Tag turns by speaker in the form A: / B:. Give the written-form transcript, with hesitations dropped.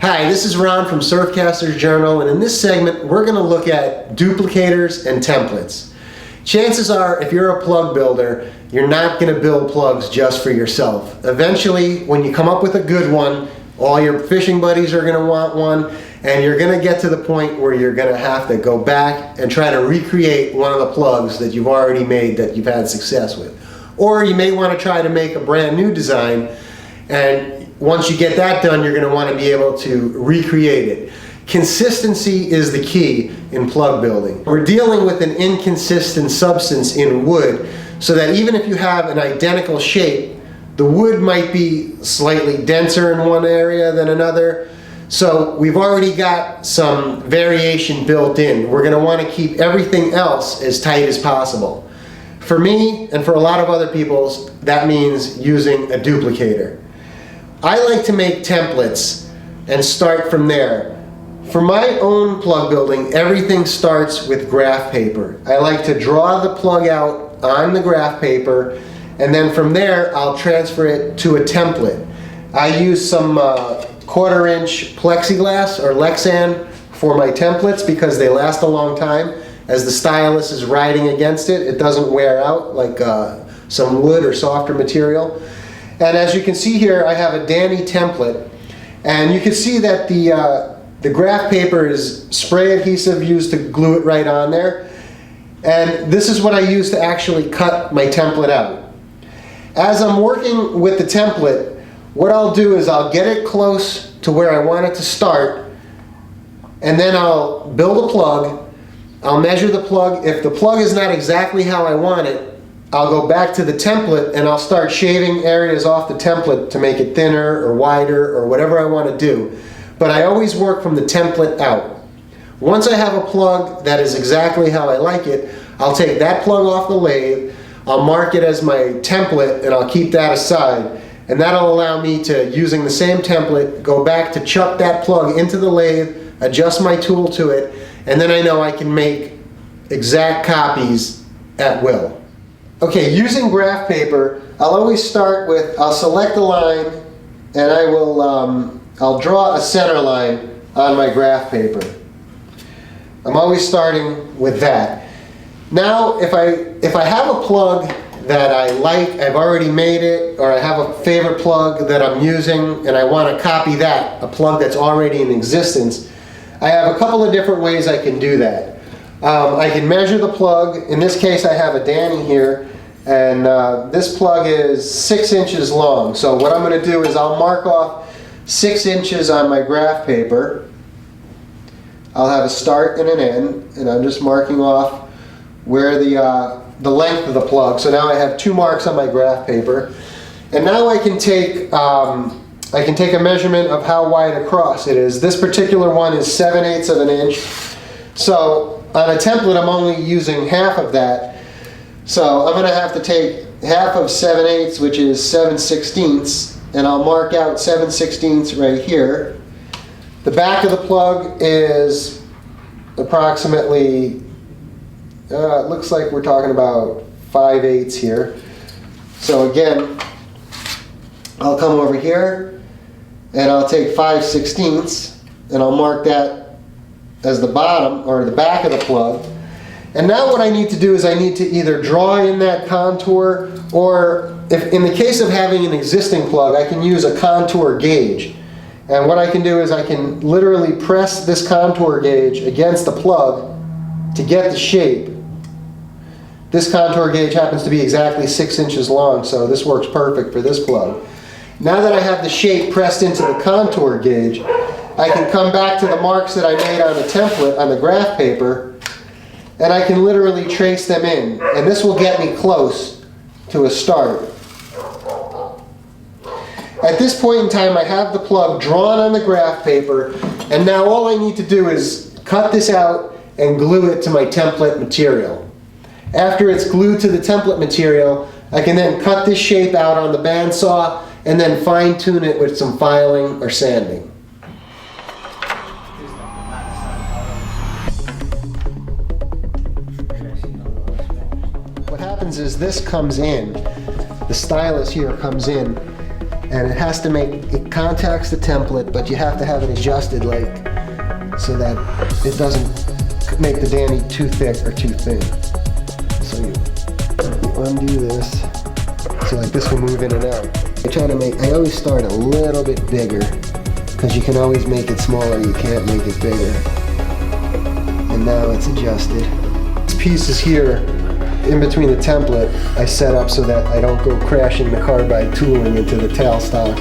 A: Hi, this is Ron from Surfcaster's Journal, and in this segment we're going to look at duplicators and templates. Chances are, if you're a plug builder, you're not going to build plugs just for yourself. Eventually, when you come up with a good one, all your fishing buddies are going to want one, and you're going to get to the point where you're going to have to go back and try to recreate one of the plugs that you've already made that you've had success with. Or you may want to try to make a brand new design, and once you get that done, you're going to want to be able to recreate it. Consistency is the key in plug building. We're dealing with an inconsistent substance in wood, so that even if you have an identical shape, the wood might be slightly denser in one area than another. So we've already got some variation built in. We're going to want to keep everything else as tight as possible. For me, and for a lot of other people, that means using a duplicator. I like to make templates and start from there. For my own plug building, everything starts with graph paper. I like to draw the plug out on the graph paper, and then from there I'll transfer it to a template. I use some 1/4 inch plexiglass or Lexan for my templates because they last a long time. As the stylus is riding against it, it doesn't wear out like some wood or softer material. And as you can see here, I have a Danny template, and you can see that the graph paper is spray adhesive used to glue it right on there. And this is what I use to actually cut my template out. As I'm working with the template, what I'll do is I'll get it close to where I want it to start, and then I'll build a plug. I'll measure the plug. If the plug is not exactly how I want it, I'll go back to the template and I'll start shaving areas off the template to make it thinner or wider or whatever I want to do. But I always work from the template out. Once I have a plug that is exactly how I like it, I'll take that plug off the lathe, I'll mark it as my template, and I'll keep that aside. And that'll allow me to, using the same template, go back to chuck that plug into the lathe, adjust my tool to it, and then I know I can make exact copies at will. Okay, using graph paper, I'll always start with, I'll select a line, and I will, I'll draw a center line on my graph paper. I'm always starting with that. Now, if I have a plug that I like, I've already made it, or I have a favorite plug that I'm using, and I want to copy that, a plug that's already in existence, I have a couple of different ways I can do that. I can measure the plug. In this case, I have a Danny here, and this plug is 6 inches long. So what I'm going to do is I'll mark off 6 inches on my graph paper. I'll have a start and an end, and I'm just marking off where the length of the plug. So now I have 2 marks on my graph paper, and now I can take a measurement of how wide across it is. This particular one is 7/8 of an inch. So on a template, I'm only using half of that. So I'm going to have to take half of 7/8, which is 7/16, and I'll mark out 7/16 right here. The back of the plug is approximately, it looks like we're talking about 5/8 here. So again, I'll come over here and I'll take 5/16, and I'll mark that as the bottom or the back of the plug. And now what I need to do is I need to either draw in that contour, or if in the case of having an existing plug, I can use a contour gauge. And what I can do is I can literally press this contour gauge against the plug to get the shape. This contour gauge happens to be exactly 6 inches long, so this works perfect for this plug. Now that I have the shape pressed into the contour gauge, I can come back to the marks that I made on the template, on the graph paper, and I can literally trace them in. And this will get me close to a start. At this point in time, I have the plug drawn on the graph paper, and now all I need to do is cut this out and glue it to my template material. After it's glued to the template material, I can then cut this shape out on the bandsaw and then fine-tune it with some filing or sanding. What happens is this comes in, the stylus here comes in, and it has to it contacts the template, but you have to have it adjusted like so that it doesn't make the Danny too thick or too thin. So you undo this, so like this will move in and out. I always start a little bit bigger, because you can always make it smaller, you can't make it bigger. And now it's adjusted. These pieces here, in between the template, I set up so that I don't go crashing the carbide tooling into the tailstock.